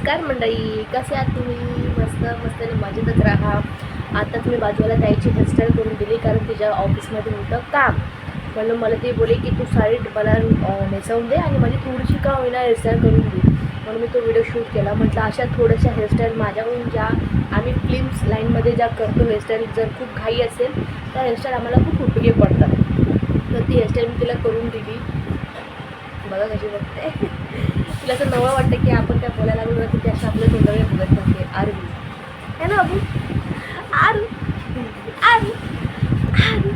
नमस्कार मंडळी, कसे आहात तुम्ही? मस्त मस्त मजेतच राहा. आता तुम्ही बाजूला ताईची हेअरस्टाईल करून दिली कारण तिच्या ऑफिसमध्ये होतं काम, म्हणून मला ते बोले की तू साडी मला नेसवून दे आणि माझी थोडीशी का होईना हेअरस्टाईल करून दे. म्हणून मी तो व्हिडिओ शूट केला. म्हटलं अशा थोड्याशा हेअरस्टाईल माझ्याकडून ज्या आम्ही फिल्म्स लाईनमध्ये ज्या करतो हेअरस्टाईल, जर खूप घाई असेल त्या हेअरस्टाईल आम्हाला खूप उपयोगी पडतात. तर ती हेअरस्टाईल मी तिला करून दिली. बघा कशी बघते. तिला असं नवं वाटतं की आपण काय बोलायला लागलो की ते असं आपल्या तोंडाकडे बघत नसते. आरवी है ना अबू? आरू आरू आरू.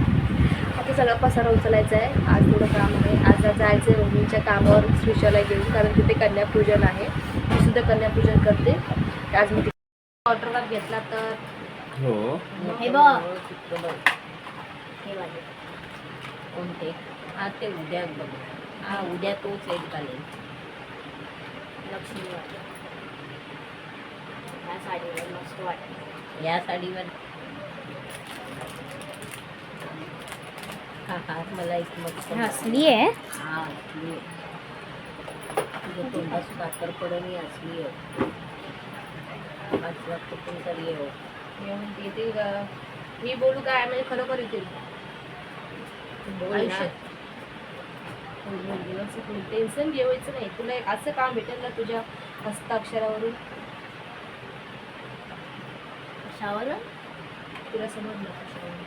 आता सगळा पसारा उचलायचा आहे. आज थोडं काम आहे. आज जायचं आहे मम्मीच्या कामावर श्रीशाला घेऊन, कारण तिथे कन्यापूजन आहे. मी सुद्धा कन्यापूजन करते. आज मी ऑर्डर घेतला तर हो हे बघ हे वाले कोणते? हा ते उद्या बघ. हा उद्या तोच एक घालेल. लक्ष्मी वाटते ह्या साडीवर मस्त वाटते. या साडीवर हा हा मला एक मस्त असली आहे. हा असली आहे. तुझ्या तोंडात साखर पडून असली आहे. आज वाटतं पण तरी हो येते का मी बोलू काय म्हणजे खरोखर येतील आयुष्यात. टेन्शन घेवायचं नाही. तुला एक असं काम भेटेल ना तुझ्या हस्ताक्षरावरून. कशावर? तुला समजलं कशावरून?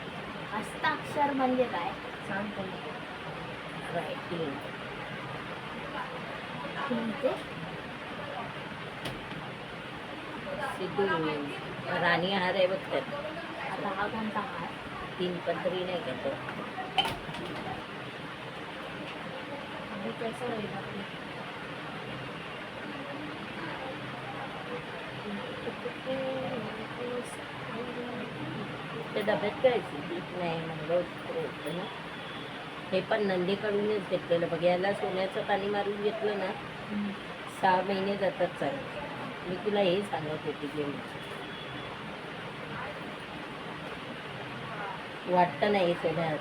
हस्ताक्षर म्हणजे काय? सांग पण. रायटिंग. सिद्धू राणी हार आहे बघ त्यात. आता हा कोणता हार? 3 पदरी नाही का तो? आणि कसं होईल आपली? त्या डब्यात काय नाही मंगळसूत्र होतं ना. हे पण नंदीकडूनच घेतलेलं बघ. याला सोन्याचं पाणी मारून घेतलं ना 6 महिने जातात चांगले. मी तुला हे सांगत होते की वाटतं नाही सोन्यात.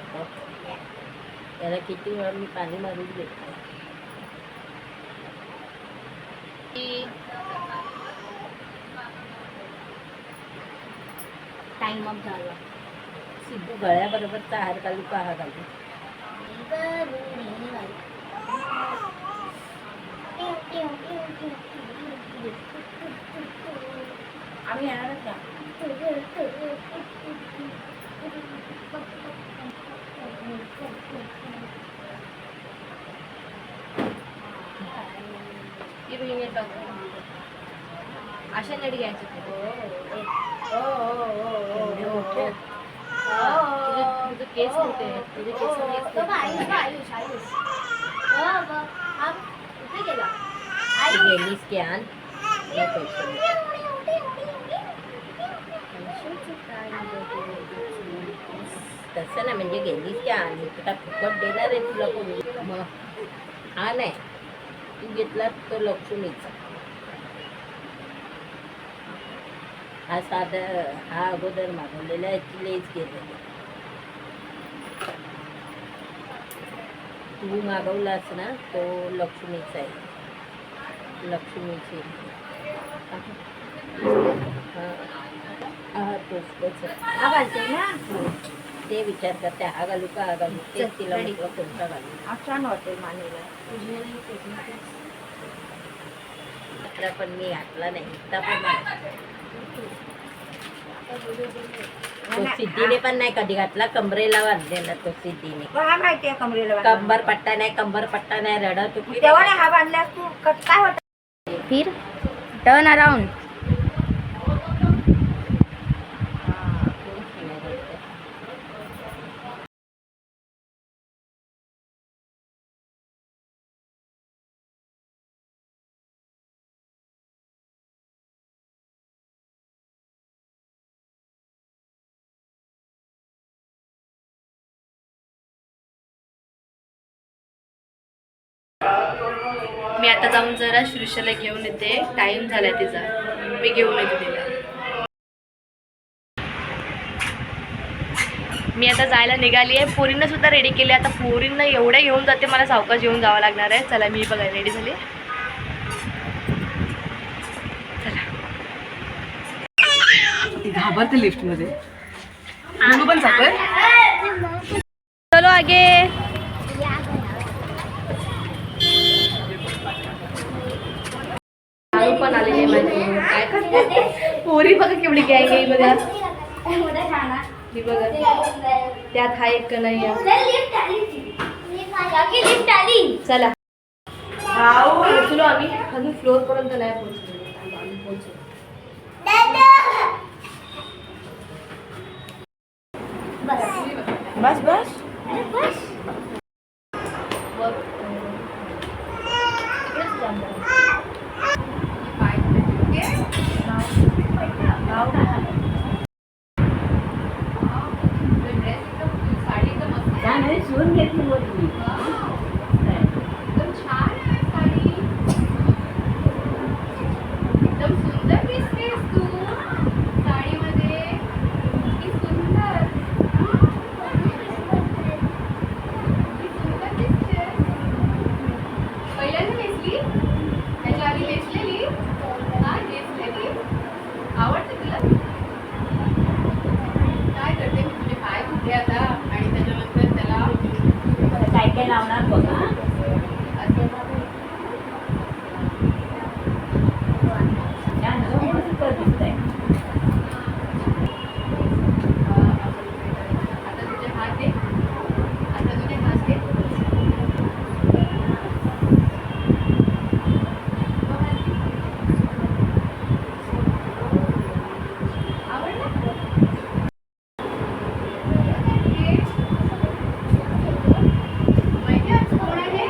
याला किती वेळा मी पाणी मारून घेतलं. टाइम अप झाला. सिद्धू गळ्याबरोबरचा हार घालू का हा घालू? आम्ही येणार का? अशा नेट घ्यायचे. तुझे केस होते. तुझे केस गेलीस की आण तसं ना, म्हणजे गेलीस की आण. तुला फुकट देणार आहे तुला कोणी? मग हा नाही तू घेतला तो लक्ष्मीचा. हा साधा हा अगोदर मागवलेला आहे. लेच घेतलेला तू मागवलास ना तो लक्ष्मीचा आहे. लक्ष्मीची हा तोच हा घालते ना. ते विचार करते हा घालू का हा घालू. ते तिला म्हटलं कोणता घालू. छान वाटेल मानेला. आता पण मी घातला नाही. आता पण तो सिद्धीने पण नाही कधी घातला. कमरेला बांधलेला तो सिद्धीने. हा माहितीये कमरेला. कंबर पट्टा नाही रडत होती. तेव्हा नाही हा बांधला तू काय होत? फिर टर्न अराउंड. मी आता जाऊन जरा श्रीशाला घेऊन येते. टाइम झालाय तिचा. मी घेऊन येते तिला. मी आता जायला निघाली आहे. पोरींना सुद्धा रेडी केले. आता पोरींना एवढ्या घेऊन जाते, मला सावकाश घेऊन जावं लागणार आहे. चला मी बघा रेडी झाली. घाबरते लिफ्ट मध्ये. मुलू पण जातोय. चलो आगे. आळू पण आलेले माझे. काय करते पोरी बघा केवढी गँग आहे बघा. ही बघा त्यात हा एक कन्हैया. चला पोहोचलो आम्ही. अजून फ्लोअर पर्यंत नाही पोहोचलो. आम्ही पोहोचलो. बस बस. वर तिकडेच जाम झालं. शिवून घेतली मोठी. एकदम छान आहे साडी. एकदम सुंदर दिसतेस तू साडीमध्ये. किती सुंदर. किती सुंदर दिसतेस. पहिल्यांदा नेसली. त्याच्या आधी नेसलेली. हा नेसलेली. आवडते तुला. काय करते मी तुझे पाय कुठे आता आणि त्याच्यानंतर त्याला काय काय लावणार बघा. मस्त दिसतंय. आता तुझे हात दे. आता तुझे हात दे. आवडलं? माहिती आज कोण आहे?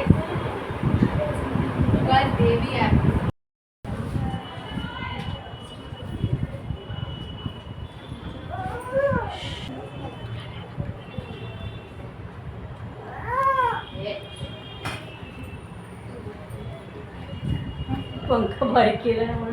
बस देवी आहे. पंख बारीक केलं म्हणून